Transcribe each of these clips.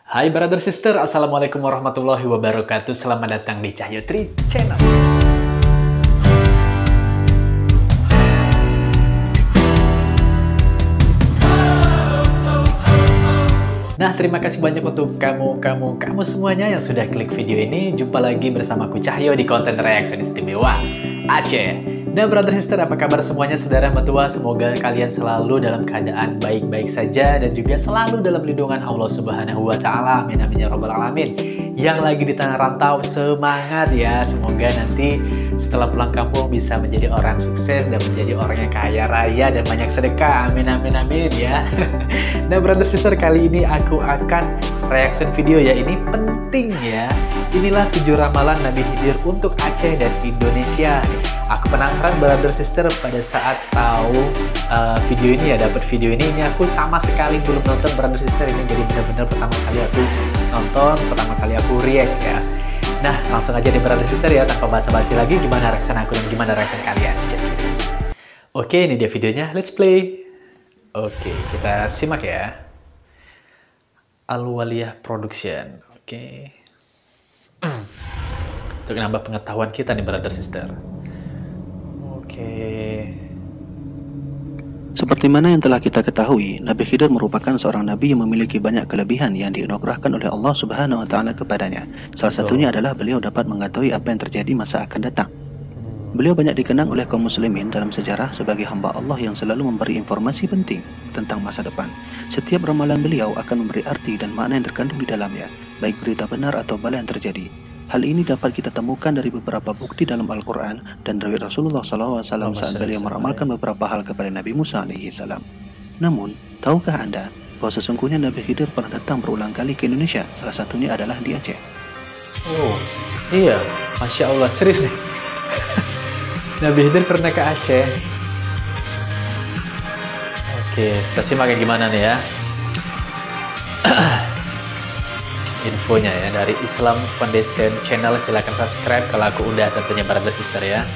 Hai brother sister, assalamualaikum warahmatullahi wabarakatuh. Selamat datang di Cahyo Tri Channel. Nah, terima kasih banyak untuk kamu semuanya yang sudah klik video ini. Jumpa lagi bersamaku Cahyo di konten reaction istimewa Aceh. Nah, brother sister, apa kabar semuanya saudara mertua? Semoga kalian selalu dalam keadaan baik-baik saja dan juga selalu dalam lindungan Allah Subhanahu wa taala. Amin amin ya rabbal alamin. Yang lagi di tanah rantau, semangat ya. Semoga nanti setelah pulang kampung bisa menjadi orang sukses dan menjadi orang yang kaya raya dan banyak sedekah. Amin amin amin ya. Nah, brother sister, kali ini aku akan reaction video ya. Ini penting ya. Inilah 7 ramalan Nabi Khidir untuk Aceh dan Indonesia. Aku penasaran brother sister pada saat tahu video ini ya, dapat video ini aku sama sekali belum nonton brother sister ini, jadi benar-benar pertama kali aku nonton, pertama kali aku react ya. Nah, langsung aja deh brother sister ya, tanpa basa-basi lagi, gimana reaction aku dan gimana reaction kalian. Oke, ini dia videonya, let's play. Oke, kita simak ya. Al-Waliyah Production. Oke. Untuk nambah pengetahuan kita nih brother sister. Oke. Seperti mana yang telah kita ketahui, Nabi Khidir merupakan seorang nabi yang memiliki banyak kelebihan yang dianugerahkan oleh Allah Subhanahu wa taala kepadanya. Salah satunya adalah beliau dapat mengetahui apa yang terjadi masa akan datang. Beliau banyak dikenang oleh kaum muslimin dalam sejarah sebagai hamba Allah yang selalu memberi informasi penting tentang masa depan. Setiap ramalan beliau akan memberi arti dan makna yang terkandung di dalamnya, baik berita benar atau bala yang terjadi. Hal ini dapat kita temukan dari beberapa bukti dalam Al-Quran dan dari Rasulullah SAW saat beliau meramalkan beberapa hal kepada Nabi Musa AS. Namun, tahukah Anda bahwa sesungguhnya Nabi Khidir pernah datang berulang kali ke Indonesia, salah satunya adalah di Aceh? Oh, iya, Masya Allah, serius nih. Nabi Khidir pernah ke Aceh. Oke, kita simak gimana nih ya. Infonya ya dari Islam Foundation Channel, silahkan subscribe kalau aku udah tentunya brother sister ya.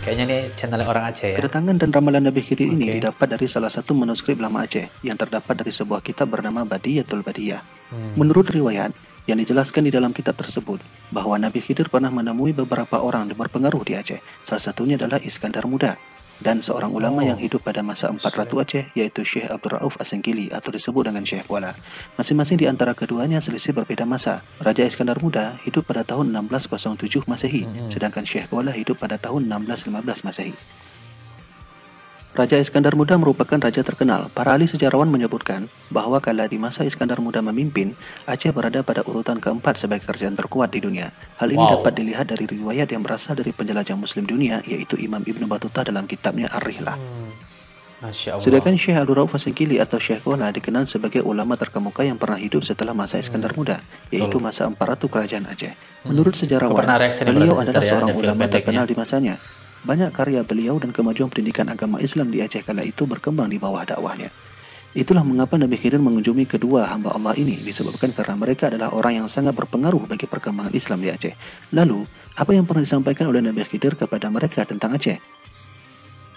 Kayaknya nih channelnya orang Aceh ya. Kedatangan dan ramalan Nabi Khidir ini didapat dari salah satu manuskrip lama Aceh yang terdapat dari sebuah kitab bernama Badiyatul Badiyah. Menurut riwayat yang dijelaskan di dalam kitab tersebut bahwa Nabi Khidir pernah menemui beberapa orang yang berpengaruh di Aceh. Salah satunya adalah Iskandar Muda dan seorang ulama yang hidup pada masa 4 Ratu Aceh, yaitu Syekh Abdul Rauf As-Sengkili atau disebut dengan Syekh Kuala. Masing-masing di antara keduanya selisih berbeda masa. Raja Iskandar Muda hidup pada tahun 1607 Masehi, sedangkan Syekh Kuala hidup pada tahun 1615 Masehi. Raja Iskandar Muda merupakan raja terkenal. Para ahli sejarawan menyebutkan bahwa kala di masa Iskandar Muda memimpin, Aceh berada pada urutan keempat sebagai kerajaan terkuat di dunia. Hal ini dapat dilihat dari riwayat yang berasal dari penjelajah Muslim dunia, yaitu Imam Ibnu Battuta dalam kitabnya Ar-Rihlah. Masya Allah. Sedangkan Syekh Abdul Rauf As-Sengkili atau Syekh Kuala dikenal sebagai ulama terkemuka yang pernah hidup setelah masa Iskandar Muda, yaitu masa 4 Ratu Kerajaan Aceh. Menurut sejarawan, beliau adalah seorang ulama terkenal di masanya. Banyak karya beliau dan kemajuan pendidikan agama Islam di Aceh kala itu berkembang di bawah dakwahnya. Itulah mengapa Nabi Khidir mengunjungi kedua hamba Allah ini, disebabkan karena mereka adalah orang yang sangat berpengaruh bagi perkembangan Islam di Aceh. Lalu, apa yang pernah disampaikan oleh Nabi Khidir kepada mereka tentang Aceh?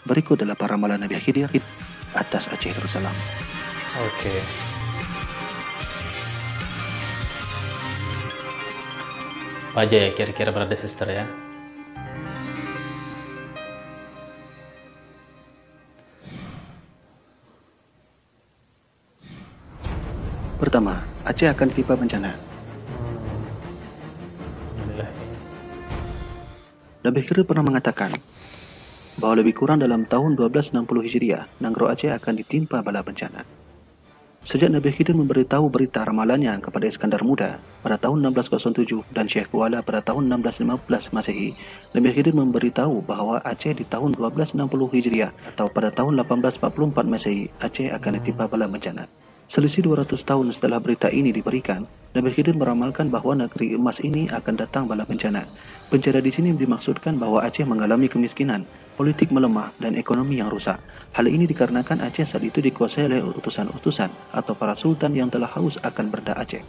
Berikut adalah para ramalan Nabi Khidir atas Aceh Darussalam. Oke. Apa aja ya kira-kira brother sister ya? Pertama, Aceh akan ditimpa bencana. Nabi Khidir pernah mengatakan bahwa lebih kurang dalam tahun 1260 Hijriah, Nanggro Aceh akan ditimpa bala bencana. Sejak Nabi Khidir memberitahu berita ramalannya kepada Iskandar Muda pada tahun 1607 dan Syekh Kuala pada tahun 1615 Masehi, Nabi Khidir memberitahu bahwa Aceh di tahun 1260 Hijriah atau pada tahun 1844 Masehi, Aceh akan ditimpa bala bencana. Selisih 200 tahun setelah berita ini diberikan, Nabi Khidir meramalkan bahwa negeri emas ini akan datang bala bencana. Bencana di sini dimaksudkan bahwa Aceh mengalami kemiskinan, politik melemah, dan ekonomi yang rusak. Hal ini dikarenakan Aceh saat itu dikuasai oleh utusan-utusan atau para sultan yang telah haus akan berda Aceh.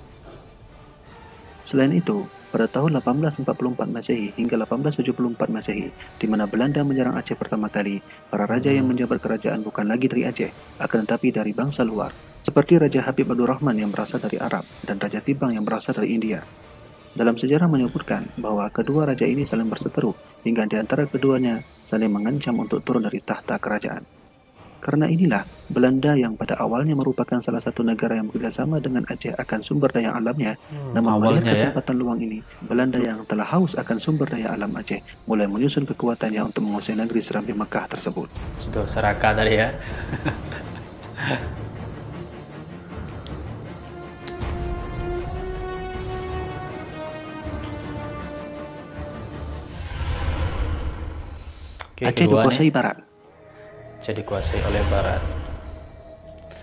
Selain itu, pada tahun 1844 Masehi hingga 1874 Masehi, di mana Belanda menyerang Aceh pertama kali, para raja yang menjabat kerajaan bukan lagi dari Aceh, akan tetapi dari bangsa luar. seperti Raja Habib Abdurrahman yang berasal dari Arab dan Raja Tibang yang berasal dari India. Dalam sejarah menyebutkan bahwa kedua raja ini saling berseteru hingga di antara keduanya saling mengancam untuk turun dari tahta kerajaan. Karena inilah, Belanda yang pada awalnya merupakan salah satu negara yang bekerjasama dengan Aceh akan sumber daya alamnya, namun melihat kesempatan luang ini, Belanda yang telah haus akan sumber daya alam Aceh mulai menyusun kekuatannya untuk menguasai negeri Serambi Mekah tersebut. Sudah Seraka tadi ya. Oke, Aceh dikuasai Barat. Aceh dikuasai oleh Barat.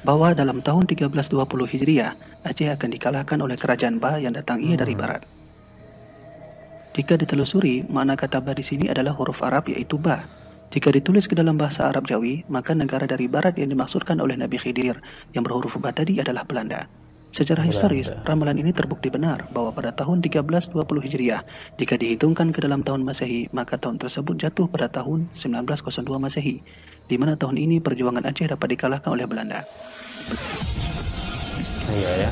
Bahwa dalam tahun 1320 Hijriah, Aceh akan dikalahkan oleh kerajaan Ba yang datang ia dari Barat. Jika ditelusuri, makna kata Ba di sini adalah huruf Arab yaitu Ba. Jika ditulis ke dalam bahasa Arab Jawi, maka negara dari Barat yang dimaksudkan oleh Nabi Khidir yang berhuruf Ba tadi adalah Belanda. Secara historis, ramalan ini terbukti benar bahwa pada tahun 1320 Hijriah, jika dihitungkan ke dalam tahun Masehi, maka tahun tersebut jatuh pada tahun 1902 Masehi, di mana tahun ini perjuangan Aceh dapat dikalahkan oleh Belanda. Iya ya.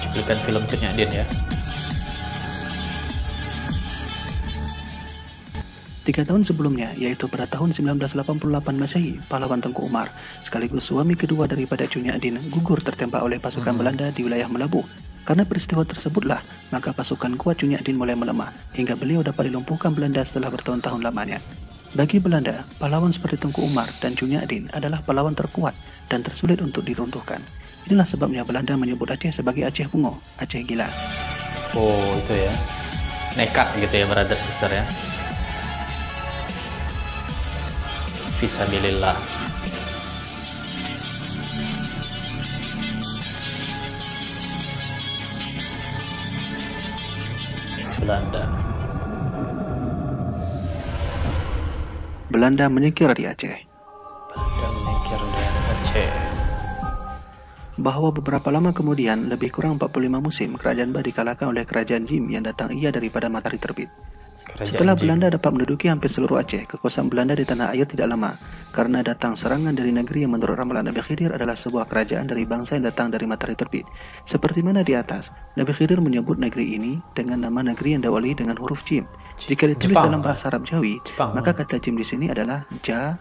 Cuplikan film Cut Nyak Dien ya. 3 tahun sebelumnya, yaitu pada tahun 1988 Masehi, pahlawan Tengku Umar, sekaligus suami kedua daripada Cut Nyak Dien, gugur tertembak oleh pasukan Belanda di wilayah Melabuh. Karena peristiwa tersebutlah, maka pasukan kuat Cut Nyak Dien mulai melemah, hingga beliau dapat dilumpuhkan Belanda setelah bertahun-tahun lamanya. Bagi Belanda, pahlawan seperti Tengku Umar dan Cut Nyak Dien adalah pahlawan terkuat dan tersulit untuk diruntuhkan. Inilah sebabnya Belanda menyebut Aceh sebagai Aceh Bungo, Aceh Gila. Oh, itu ya. Nekat gitu ya, brother sister ya. Fisabilillah. Belanda menyingkir di Aceh. Bahwa beberapa lama kemudian, lebih kurang 45 musim, kerajaan Ba dikalahkan oleh kerajaan Jim yang datang ia daripada matahari terbit. Setelah Belanda dapat menduduki hampir seluruh Aceh, kekuasaan Belanda di tanah air tidak lama, karena datang serangan dari negeri yang menurut ramalan Nabi Khidir adalah sebuah kerajaan dari bangsa yang datang dari matahari terbit. Seperti mana di atas, Nabi Khidir menyebut negeri ini dengan nama negeri yang diawali dengan huruf Jim. Jika ditulis dalam bahasa Arab Jawi, maka kata Jim di sini adalah Ja,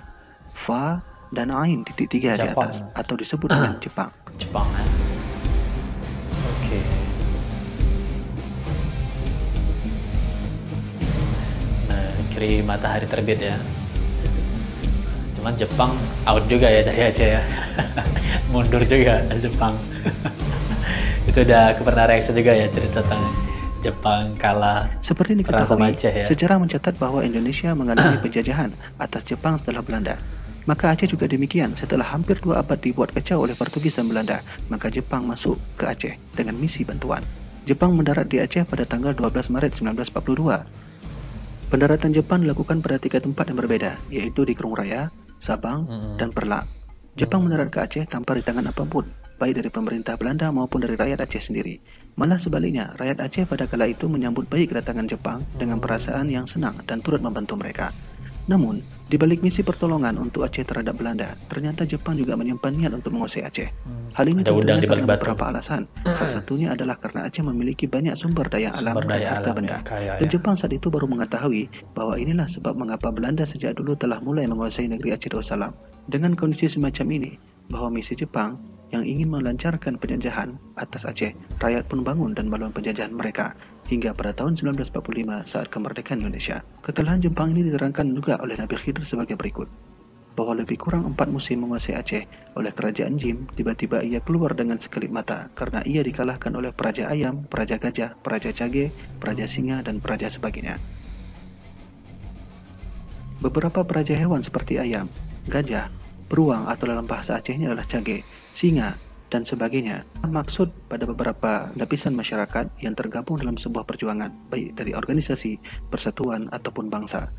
Fa, dan Ain titik 3 di atas, atau disebut dengan Jepang. Jepang kan? Oke. Negeri matahari terbit ya. Cuman Jepang out juga ya dari Aceh ya. Mundur juga Jepang. Itu udah pernah reaksi juga ya cerita tentang Jepang kalah. Seperti diketahui, Aceh, ya? sejarah mencatat bahwa Indonesia mengalami penjajahan atas Jepang setelah Belanda. Maka Aceh juga demikian. Setelah hampir 2 abad dibuat kacau oleh Portugis dan Belanda, maka Jepang masuk ke Aceh dengan misi bantuan. Jepang mendarat di Aceh pada tanggal 12 Maret 1942. Pendaratan Jepang dilakukan pada 3 tempat yang berbeda, yaitu di Kerung Raya, Sabang, dan Perlak. Jepang mendarat ke Aceh tanpa rintangan apapun, baik dari pemerintah Belanda maupun dari rakyat Aceh sendiri. Malah sebaliknya, rakyat Aceh pada kala itu menyambut baik kedatangan Jepang dengan perasaan yang senang dan turut membantu mereka. Namun, di balik misi pertolongan untuk Aceh terhadap Belanda, ternyata Jepang juga menyimpan niat untuk menguasai Aceh. Hal ini tentunya karena beberapa alasan. Salah satunya adalah karena Aceh memiliki banyak sumber daya alam dan harta benda. Dan Jepang saat itu baru mengetahui bahwa inilah sebab mengapa Belanda sejak dulu telah mulai menguasai negeri Aceh Darussalam. Dengan kondisi semacam ini, bahwa misi Jepang yang ingin melancarkan penjajahan atas Aceh, rakyat pun bangun dan melawan penjajahan mereka. Hingga pada tahun 1945 saat kemerdekaan Indonesia. Kekalahan Jepang ini diterangkan juga oleh Nabi Khidir sebagai berikut. Bahwa lebih kurang 4 musim menguasai Aceh oleh kerajaan Jim, tiba-tiba ia keluar dengan sekelip mata karena ia dikalahkan oleh Praja Ayam, Praja Gajah, Praja Cage, Praja Singa, dan Praja sebagainya. Beberapa praja hewan seperti ayam, gajah, beruang atau dalam bahasa Acehnya adalah cage, singa, dan sebagainya. Maksud pada beberapa lapisan masyarakat yang tergabung dalam sebuah perjuangan, baik dari organisasi, persatuan, ataupun bangsa.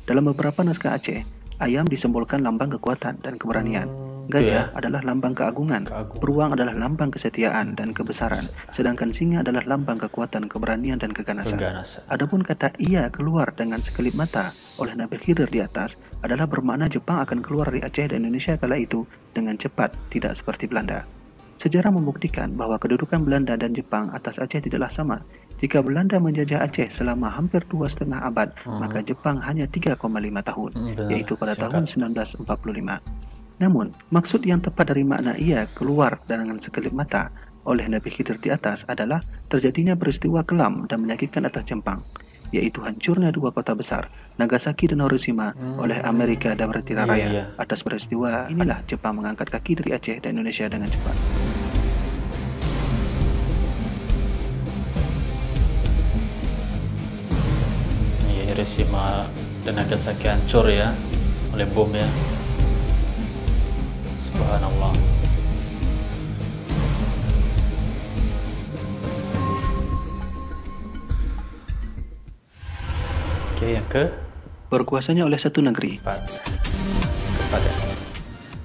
Dalam beberapa naskah Aceh, ayam disimbolkan lambang kekuatan dan keberanian. Gajah adalah lambang keagungan, beruang adalah lambang kesetiaan dan kebesaran, sedangkan singa adalah lambang kekuatan, keberanian, dan keganasan. Adapun kata ia keluar dengan sekelip mata oleh Nabi Khidir di atas adalah bermakna Jepang akan keluar dari Aceh dan Indonesia kala itu dengan cepat, tidak seperti Belanda. Sejarah membuktikan bahwa kedudukan Belanda dan Jepang atas Aceh tidaklah sama. Jika Belanda menjajah Aceh selama hampir 2,5 abad, maka Jepang hanya 3,5 tahun, yaitu pada tahun 1945. Namun, maksud yang tepat dari makna ia keluar dengan sekelip mata oleh Nabi Khidir di atas adalah terjadinya peristiwa kelam dan menyakitkan atas Jepang, yaitu hancurnya dua kota besar, Nagasaki dan Hiroshima, oleh Amerika dan Britania Raya. Atas peristiwa inilah Jepang mengangkat kaki dari Aceh dan Indonesia dengan cepat. Hiroshima dan Nagasaki hancur ya oleh bom ya. Subhanallah. Oke, yang ke berkuasanya oleh satu negeri. Keempat ya.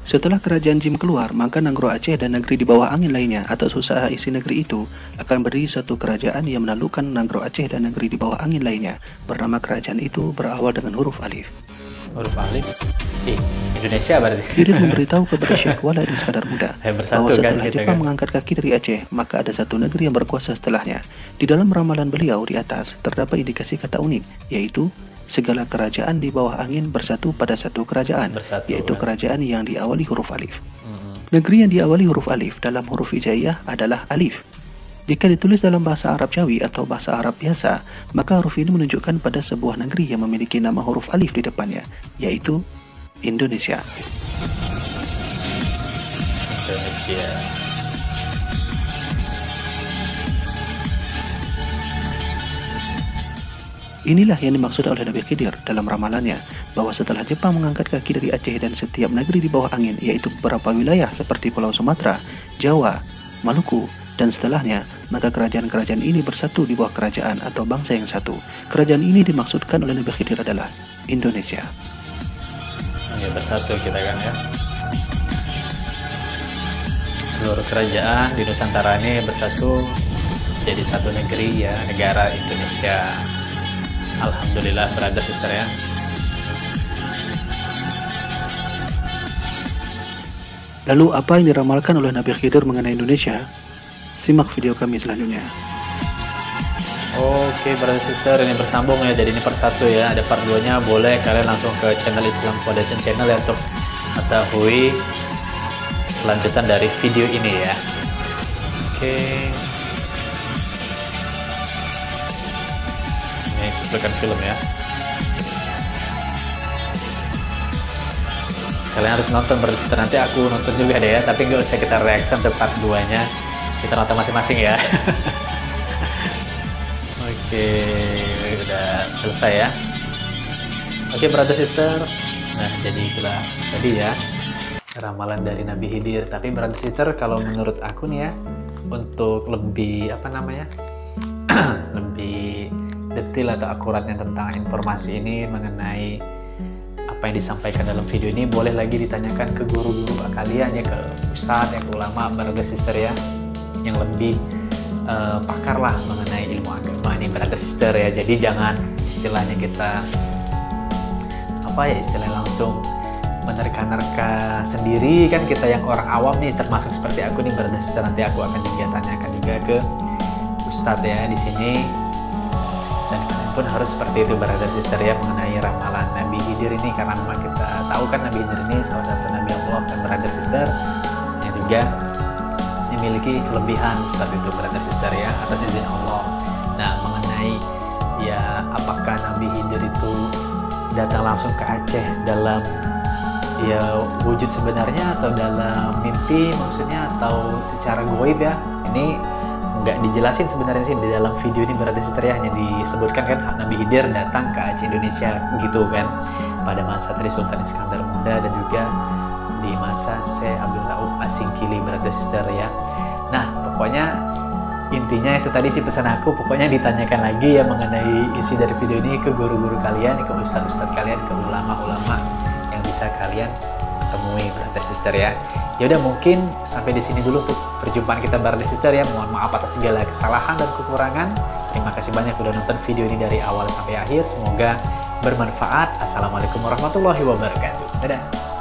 Setelah kerajaan Jim keluar, maka Nanggro Aceh dan negeri di bawah angin lainnya atas usaha isi negeri itu akan berdiri satu kerajaan yang menaklukkan Nanggro Aceh dan negeri di bawah angin lainnya. Bernama kerajaan itu berawal dengan huruf alif. Huruf alif? Indonesia berarti. Khidir memberitahu kepada Syekh Walid Iskandar Muda bahwa setelah Jepang mengangkat kaki dari Aceh, maka ada satu negeri yang berkuasa setelahnya. Di dalam ramalan beliau di atas terdapat indikasi kata unik, yaitu segala kerajaan di bawah angin bersatu pada satu kerajaan, yaitu kerajaan yang diawali huruf alif. Negeri yang diawali huruf alif dalam huruf hijaiyah adalah alif. Jika ditulis dalam bahasa Arab Jawi atau bahasa Arab biasa, maka huruf ini menunjukkan pada sebuah negeri yang memiliki nama huruf alif di depannya, yaitu Indonesia. Inilah yang dimaksud oleh Nabi Khidir dalam ramalannya, bahwa setelah Jepang mengangkat kaki dari Aceh dan setiap negeri di bawah angin, yaitu beberapa wilayah seperti Pulau Sumatera, Jawa, Maluku, dan setelahnya, maka kerajaan-kerajaan ini bersatu di bawah kerajaan atau bangsa yang satu. Kerajaan ini dimaksudkan oleh Nabi Khidir adalah Indonesia. Ya, bersatu kita kan ya. Seluruh kerajaan di Nusantara ini bersatu jadi satu negeri ya, negara Indonesia. Alhamdulillah, brother sister ya. Lalu apa yang diramalkan oleh Nabi Khidir mengenai Indonesia? Simak video kami selanjutnya. Oke, brother sister, ini bersambung ya, jadi ini part 1 ya, ada part 2 nya, boleh kalian langsung ke channel Islam Foundation channel ya untuk mengetahui kelanjutan dari video ini ya. Oke, ini cuplikan film ya. Kalian harus nonton, brother sister, nanti aku nonton juga deh ya, tapi nggak usah kita reaction ke part 2 nya, kita nonton masing-masing ya. Oke, udah selesai ya. Oke, brother sister, nah jadi itulah tadi ya ramalan dari Nabi Khidir. Tapi brother sister, kalau menurut aku nih ya, untuk lebih apa namanya lebih detail atau akuratnya tentang informasi ini mengenai apa yang disampaikan dalam video ini, boleh lagi ditanyakan ke guru-guru kalian ya, ke ustadz, ya, ke ulama, brother sister ya, yang lebih pakar lah mengenai ilmu agama ini, brother sister ya. Jadi jangan istilahnya kita apa ya, istilahnya langsung menerka-nerka sendiri kan, kita yang orang awam nih, termasuk seperti aku nih, brother sister. Nanti aku akan juga tanyakan juga ke ustadz ya di sini, dan kalian pun harus seperti itu, brother sister ya, mengenai ramalan Nabi Khidir ini, karena memang kita tahu kan Nabi Khidir ini salah satu Nabi Allah dan brother sister yang juga memiliki kelebihan seperti itu, brother sister ya, atas izin Allah. Nah, mengenai ya apakah Nabi Khidir itu datang langsung ke Aceh dalam ya wujud sebenarnya atau dalam mimpi maksudnya, atau secara goib ya, ini nggak dijelasin sebenarnya sih di dalam video ini, brother sister ya. Hanya disebutkan kan Nabi Khidir datang ke Aceh Indonesia gitu kan, pada masa Tri Sultan Iskandar Muda dan juga di masa Syekh Abdul Rauf Asingkili, brother sister ya. Nah, pokoknya intinya itu tadi sih pesan aku, pokoknya ditanyakan lagi ya mengenai isi dari video ini ke guru-guru kalian, ke ustadz-ustadz kalian, ke ulama-ulama yang bisa kalian temui brother sister ya. Ya udah, mungkin sampai di sini dulu untuk perjumpaan kita brother sister ya. Mohon maaf atas segala kesalahan dan kekurangan. Terima kasih banyak udah nonton video ini dari awal sampai akhir. Semoga bermanfaat. Assalamualaikum warahmatullahi wabarakatuh. Dadah.